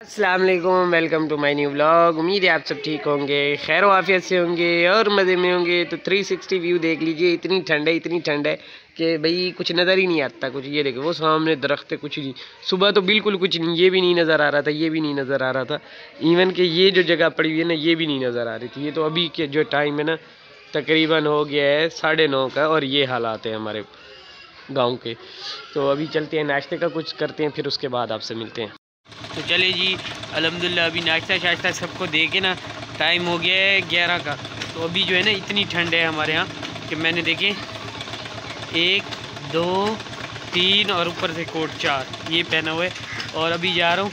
अस्सलाम वालेकुम, welcome to my new vlog. उम्मीद है आप सब ठीक होंगे, खैर वाफियत से होंगे और मज़े में होंगे। तो 360 व्यू देख लीजिए। इतनी ठंड है कि भाई कुछ नज़र ही नहीं आता कुछ। ये देखो वो सामने दरख्त है, कुछ नहीं। सुबह तो बिल्कुल कुछ नहीं, ये भी नहीं नज़र आ रहा था, ये भी नहीं नज़र आ रहा था। इवन कि ये जो जगह पड़ी हुई है ना, ये भी नहीं नज़र आ रही थी। ये तो अभी के जो टाइम है ना, तकरीबन हो गया है 9:30 का, और ये हालात है हमारे गाँव के। तो अभी चलते हैं, नाश्ते का कुछ करते हैं, फिर उसके बाद आपसे मिलते हैं। तो चले जी, अल्हम्दुलिल्लाह अभी नाश्ता शाश्ता सबको दे के ना टाइम हो गया है 11 का। तो अभी जो है ना इतनी ठंड है हमारे यहाँ कि मैंने देखे 1 2 3 और ऊपर से कोट 4 ये पहना हुआ है। और अभी जा रहा हूँ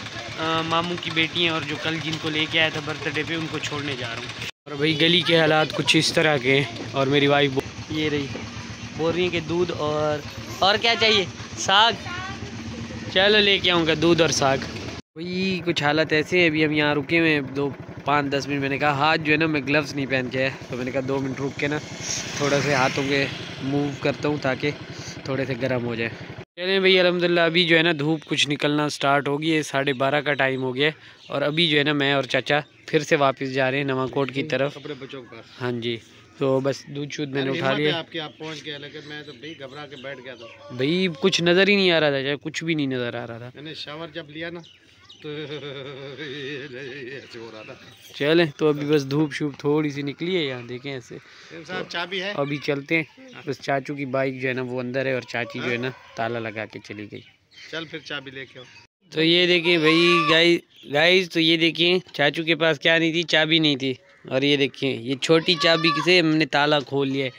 मामू की बेटी हैं, और जो कल जिनको लेके आया था बर्थडे पे, उनको छोड़ने जा रहा हूँ। और भाई गली के हालात कुछ इस तरह के हैं। और मेरी वाइफ ये रही बोल रही है कि दूध और क्या चाहिए, साग। चलो लेके आऊँगा दूध और साग। वही कुछ हालत ऐसे है। अभी हम यहाँ रुके हुए हैं 5-10 मिनट। मैंने कहा हाथ जो है ना, मैं ग्लव्स नहीं पहन के है, तो मैंने कहा 2 मिनट रुक के ना थोड़ा से हाथों के मूव करता हूँ ताकि थोड़े से गर्म हो जाए। चलें भाई, अल्हम्दुलिल्लाह अभी जो है ना धूप कुछ निकलना स्टार्ट हो गई है। 12:30 का टाइम हो गया है। और अभी जो है ना मैं और चाचा फिर से वापस जा रहे हैं नवाकोट की तरफ। हाँ जी, तो बस दूध शूध मैंने उठा लिया। आप पहुंच गए, लेकिन मैं तो भाई घबरा के बैठ गया था। भाई कुछ नज़र ही नहीं आ रहा था, कुछ भी नहीं नज़र आ रहा था। मैंने शावर जब लिया ना तो ऐसे हो रहा था। चलें, तो अभी बस धूप शूप थोड़ी सी निकली है यहाँ, देखें ऐसे। साहब चाबी है, अभी चलते हैं। बस चाचू की बाइक जो है ना वो अंदर है, और चाची जो है ना ताला लगा के चली गई। चल फिर चाबी लेके आओ। तो ये देखिए भाई गाइस, तो ये देखिए चाचू के पास क्या नहीं थी, चाबी नहीं थी। और ये देखिए ये छोटी चाबी से हमने ताला खोल लिया है।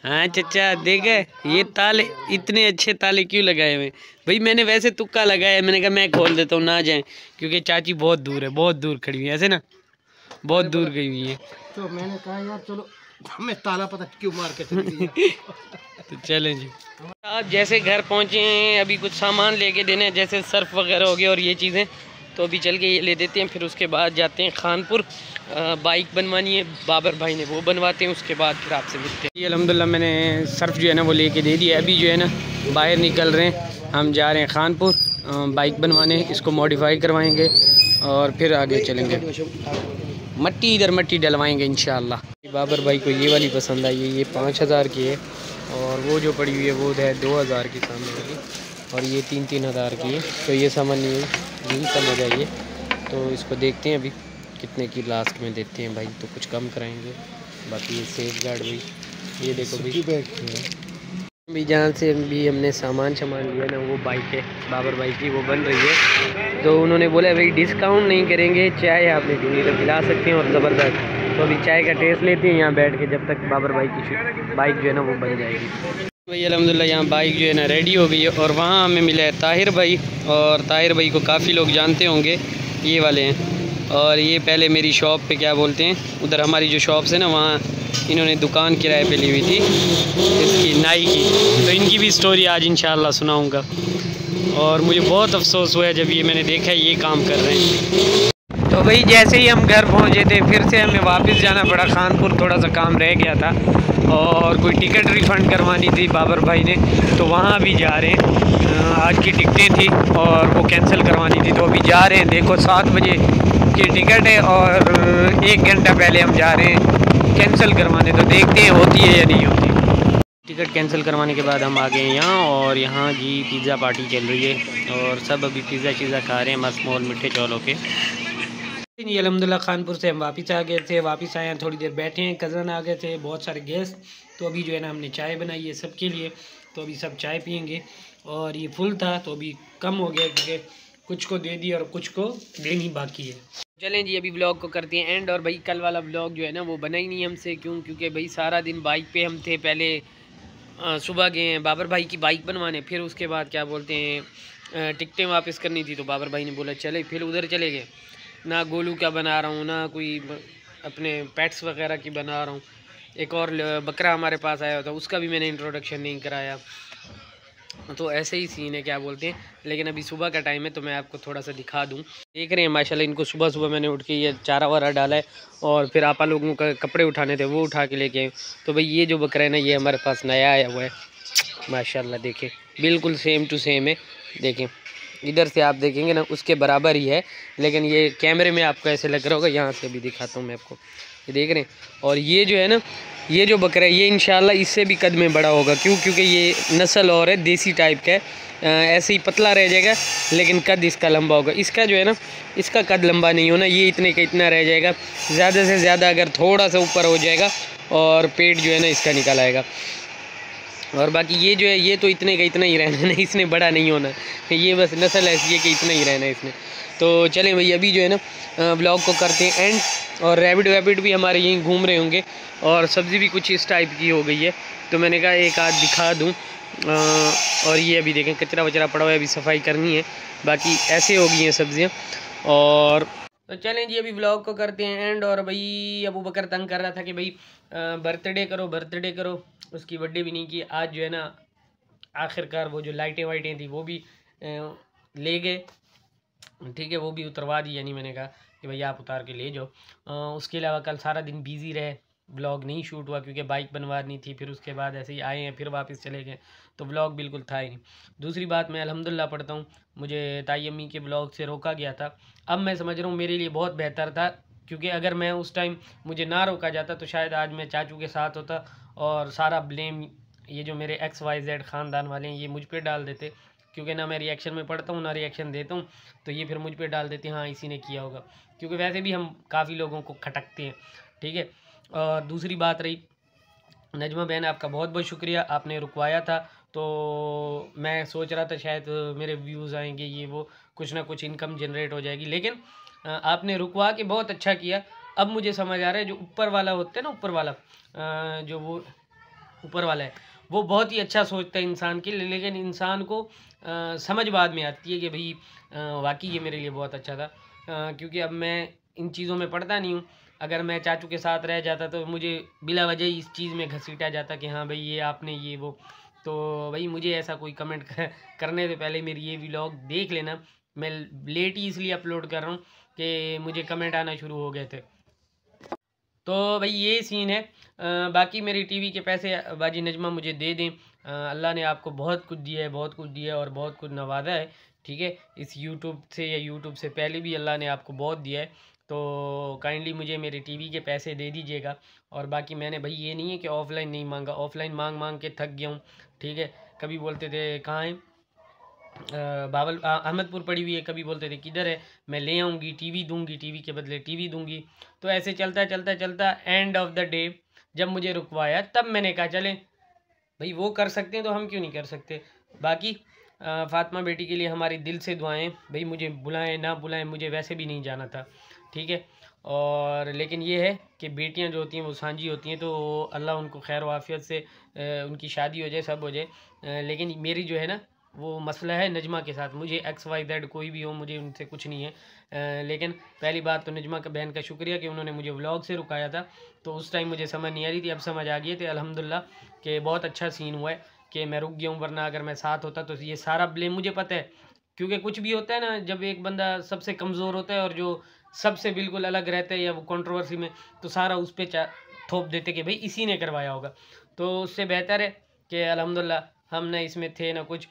हाँ चचा देखे, ये ताले इतने अच्छे ताले क्यों लगाए हुए भाई? मैंने वैसे तुक्का लगाया, मैंने कहा मैं खोल देता हूँ ना जाए, क्योंकि चाची बहुत दूर है, बहुत दूर खड़ी हुई है ऐसे ना, बहुत दूर गई हुई है। तो मैंने कहा यार चलो हमें ताला पता क्यों मार के चली गई। तो चलें जी, आप जैसे घर पहुँचे हैं, अभी कुछ सामान लेके देने हैं, जैसे सर्फ वगैरह हो गया और ये चीज़ें। तो अभी चल के ये ले देते हैं, फिर उसके बाद जाते हैं खानपुर। बाइक बनवानी है बाबर भाई ने, वो बनवाते हैं, उसके बाद फिर आपसे मिलते हैं। ये अल्हम्दुलिल्लाह मैंने सर्फ जो है ना वो लेके दे दिया। अभी जो है ना बाहर निकल रहे हैं, हम जा रहे हैं खानपुर बाइक बनवाने, इसको मॉडिफाई करवाएंगे और फिर आगे चलेंगे। मट्टी इधर मट्टी डलवाएंगे इंशाल्लाह। बाबर भाई को ये वाली पसंद आई है, ये 5000 की है, और वो जो पड़ी हुई है वो है 2000 की सामने वाली, और ये 3-3 हज़ार की है। तो ये समझ नहीं समझ आई है, तो इसको देखते हैं अभी कितने की लास्ट में देते हैं भाई, तो कुछ कम कराएंगे। बाकी ये सेफ गार्ड भाई, ये देखो भाई जहाँ से भी हमने सामान लिया ना, वो बाइक है बाबर भाई की, वो बन रही है। तो उन्होंने बोला भाई डिस्काउंट नहीं करेंगे, चाय आपने पीनी तो पिला सकते हैं, और ज़बरदस्त। तो अभी चाय का टेस्ट लेते हैं यहाँ बैठ के, जब तक बाबर भाई की बाइक जो है ना वो बन जाएगी। भाई अल्हम्दुलिल्लाह यहाँ बाइक जो है ना रेडी हो गई है। और वहाँ हमें मिला है ताहिर भाई, और ताहिर भाई को काफ़ी लोग जानते होंगे, ये वाले हैं। और ये पहले मेरी शॉप पे क्या बोलते हैं, उधर हमारी जो शॉप्स है ना, वहाँ इन्होंने दुकान किराए पे ली हुई थी इसकी, नाई की। तो इनकी भी स्टोरी आज इंशाल्लाह सुनाऊँगा। और मुझे बहुत अफसोस हुआ जब ये मैंने देखा ये काम कर रहे हैं। तो भाई जैसे ही हम घर पहुँचे थे, फिर से हमें वापस जाना पड़ा खानपुर, थोड़ा सा काम रह गया था, और कोई टिकट रिफ़ंड करवानी थी बाबर भाई ने, तो वहाँ भी जा रहे हैं। आज की टिकटें थी और वो कैंसिल करवानी थी, तो अभी जा रहे हैं। देखो 7 बजे की टिकट है, और 1 घंटा पहले हम जा रहे हैं कैंसिल करवाने। तो देखते हैं होती है या नहीं होती। टिकट कैंसिल करवाने के बाद हम आ गए यहाँ, और यहाँ जी पिज़्ज़ा पार्टी चल रही है, और सब अभी पिज़्ज़ा खा रहे हैं मस्त मोल मीठे चौलों के। जी अल्हम्दुलिल्लाह खानपुर से हम वापस आ गए थे, वापस आए हैं, थोड़ी देर बैठे हैं, कज़न आ गए थे, बहुत सारे गेस्ट। तो अभी जो है ना हमने चाय बनाई है सबके लिए, तो अभी सब चाय पियेंगे। और ये फुल था तो अभी कम हो गया, क्योंकि कुछ को दे दिया और कुछ को देनी बाकी है। चलें जी, अभी ब्लॉग को करते हैं एंड। और भाई कल वाला ब्लॉग जो है ना वो बना ही नहीं हमसे, क्योंकि भाई सारा दिन बाइक पे हम थे। पहले सुबह गए हैं बाबर भाई की बाइक बनवाने, फिर उसके बाद क्या बोलते हैं टिकटें वापस करनी थी, तो बाबर भाई ने बोला चले, फिर उधर चले गए। ना गोलू का बना रहा हूँ, ना कोई अपने पेट्स वगैरह की बना रहा हूँ। एक और बकरा हमारे पास आया था, उसका भी मैंने इंट्रोडक्शन नहीं कराया। तो ऐसे ही सीन है क्या बोलते हैं। लेकिन अभी सुबह का टाइम है, तो मैं आपको थोड़ा सा दिखा दूँ। देख रहे हैं माशाल्लाह, इनको सुबह मैंने उठ के ये चारा वारा डाला है, और फिर आपा लोगों का कपड़े उठाने थे वो उठा के लेके आए। तो भाई ये जो बकरा है ना, ये हमारे पास नया आया हुआ है माशाल्लाह। देखें बिल्कुल सेम टू सेम है, देखें इधर से आप देखेंगे ना उसके बराबर ही है, लेकिन ये कैमरे में आपको ऐसे लग रहा होगा। यहाँ से अभी दिखाता हूँ मैं आपको, ये देख रहे हैं। और ये जो है ना, ये जो बकरा है ये इंशाल्लाह इससे भी कद में बड़ा होगा। क्यों? क्योंकि ये नस्ल और है, देसी टाइप का है। ऐसे ही पतला रह जाएगा, लेकिन कद इसका लंबा होगा। इसका जो है ना, इसका कद लंबा नहीं होना, ये इतने का इतना रह जाएगा। ज़्यादा से ज़्यादा अगर थोड़ा सा ऊपर हो जाएगा और पेट जो है ना इसका निकल आएगा। और बाकी ये जो है ये तो इतने का इतना ही रहना है, इसने बड़ा नहीं होना। ये बस नस्ल ऐसी है कि इतना ही रहना है इसने। तो चलें भाई, अभी जो है ना ब्लॉग को करते हैं एंड। और रैबिट वैबिट भी हमारे यहीं घूम रहे होंगे, और सब्ज़ी भी कुछ इस टाइप की हो गई है। तो मैंने कहा एक आध दिखा दूँ। और ये अभी देखें कचरा वचरा पड़ा हुआ है, अभी सफाई करनी है। बाकी ऐसे हो गई हैं सब्ज़ियाँ। और तो चलें जी, अभी व्लॉग को करते हैं एंड। और भाई अबू बकर तंग कर रहा था कि भाई बर्थडे करो बर्थडे करो, उसकी बर्थडे भी नहीं की। आज जो है ना आखिरकार वो जो लाइटें वाइटें थी वो भी ले गए, ठीक है, वो भी उतरवा दी। यानी मैंने कहा कि भैया आप उतार के ले जाओ। उसके अलावा कल सारा दिन बिज़ी रहे, व्लॉग नहीं शूट हुआ क्योंकि बाइक बनवानी थी। फिर उसके बाद ऐसे ही आए हैं, फिर वापस चले गए, तो व्लॉग बिल्कुल था ही नहीं। दूसरी बात, मैं अल्हम्दुलिल्लाह पढ़ता हूँ, मुझे ताई अम्मी के व्लॉग से रोका गया था। अब मैं समझ रहा हूँ मेरे लिए बहुत बेहतर था, क्योंकि अगर मैं उस टाइम मुझे ना रोका जाता तो शायद आज मैं चाचू के साथ होता, और सारा ब्लेम ये जो मेरे XYZ ख़ानदान वाले हैं ये मुझ पर डाल देते। क्योंकि ना मैं रिएक्शन में पढ़ता हूँ ना रिएक्शन देता हूँ, तो ये फिर मुझ पे डाल देते हैं हाँ इसी ने किया होगा। क्योंकि वैसे भी हम काफ़ी लोगों को खटकते हैं, ठीक है। और दूसरी बात रही, नजमा बहन आपका बहुत बहुत शुक्रिया, आपने रुकवाया था। तो मैं सोच रहा था शायद मेरे व्यूज़ आएंगे, ये वो कुछ ना कुछ इनकम जनरेट हो जाएगी, लेकिन आपने रुकवा के बहुत अच्छा किया। अब मुझे समझ आ रहा है जो ऊपर वाला होता है ना, ऊपर वाला जो वो ऊपर वाला है वो बहुत ही अच्छा सोचता है इंसान के लिए, लेकिन इंसान को समझ बाद में आती है कि भाई वाकई ये मेरे लिए बहुत अच्छा था। क्योंकि अब मैं इन चीज़ों में पढ़ता नहीं हूँ। अगर मैं चाचू के साथ रह जाता तो मुझे बिला वजह ही इस चीज़ में घसीटा जाता कि हाँ भाई ये आपने ये वो। तो भाई मुझे ऐसा कोई कमेंट करने से पहले मेरी ये व्लॉग देख लेना। मैं लेट ही इसलिए अपलोड कर रहा हूँ कि मुझे कमेंट आना शुरू हो गए थे। तो भाई ये सीन है। बाकी मेरी टीवी के पैसे बाजी नजमा मुझे दे दें। अल्लाह ने आपको बहुत कुछ दिया है, बहुत कुछ दिया है और बहुत कुछ नवाजा है, ठीक है। इस यूट्यूब से या यूट्यूब से पहले भी अल्लाह ने आपको बहुत दिया है। तो काइंडली मुझे मेरे टीवी के पैसे दे दीजिएगा। और बाकी मैंने भाई ये नहीं है कि ऑफ़लाइन नहीं मांगा, ऑफ़लाइन मांग मांग के थक गया हूँ, ठीक है। कभी बोलते थे कहाँ है बावल अहमदपुर पड़ी हुई है, कभी बोलते थे किधर है, मैं ले आऊँगी, टीवी दूंगी, टीवी के बदले टीवी दूंगी। तो ऐसे चलता चलता चलता एंड ऑफ द डे जब मुझे रुकवाया तब मैंने कहा चलें भाई वो कर सकते हैं तो हम क्यों नहीं कर सकते। बाकी फ़ातिमा बेटी के लिए हमारी दिल से दुआएं। भाई मुझे बुलाएं ना बुलाएं, मुझे वैसे भी नहीं जाना था, ठीक है। और लेकिन ये है कि बेटियां जो होती हैं वो सांझी होती हैं, तो अल्लाह उनको खैर वाफियत से उनकी शादी हो जाए, सब हो जाए। लेकिन मेरी जो है ना वो मसला है नजमा के साथ। मुझे XYZ कोई भी हो, मुझे उनसे कुछ नहीं है। लेकिन पहली बात तो नजमा का बहन का शुक्रिया कि उन्होंने मुझे व्लॉग से रुकाया था। तो उस टाइम मुझे समझ नहीं आ रही थी, अब समझ आ गई थी अल्हम्दुलिल्लाह कि बहुत अच्छा सीन हुआ है कि मैं रुक गया हूँ। वरना अगर मैं साथ होता तो ये सारा ब्लेम मुझे पता है। क्योंकि कुछ भी होता है ना, जब एक बंदा सबसे कमज़ोर होता है और जो सबसे बिल्कुल अलग रहता है या वो कंट्रोवर्सी में, तो सारा उस पर थोप देते कि भाई इसी ने करवाया होगा। तो उससे बेहतर है कि अल्हम्दुलिल्लाह हम ना इसमें थे ना कुछ।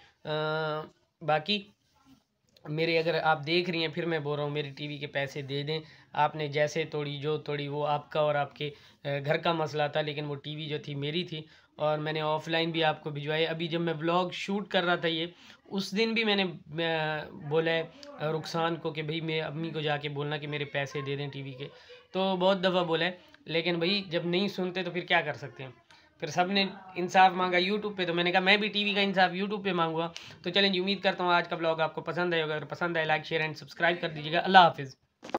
बाकी मेरे अगर आप देख रही हैं, फिर मैं बोल रहा हूँ मेरी टीवी के पैसे दे दें। आपने जैसे तोड़ी जो तोड़ी वो आपका और आपके घर का मसला था, लेकिन वो टीवी जो थी मेरी थी और मैंने ऑफ़लाइन भी आपको भिजवाई। अभी जब मैं व्लॉग शूट कर रहा था ये, उस दिन भी मैंने बोला है रुखसान को कि भाई मेरी अम्मी को जाके बोलना कि मेरे पैसे दे दें टीवी के। तो बहुत दफ़ा बोला है, लेकिन भाई जब नहीं सुनते तो फिर क्या कर सकते हैं। फिर सब ने इंसाफ मांगा यूट्यूब पे, तो मैंने कहा मैं भी टीवी का इंसाफ यूट्यूब पे मांगूंगा। तो चलें जी, उम्मीद करता हूँ आज का ब्लॉग आपको पसंद आएगा। अगर पसंद आए लाइक शेयर एंड सब्सक्राइब कर दीजिएगा। अल्लाह हाफिज़।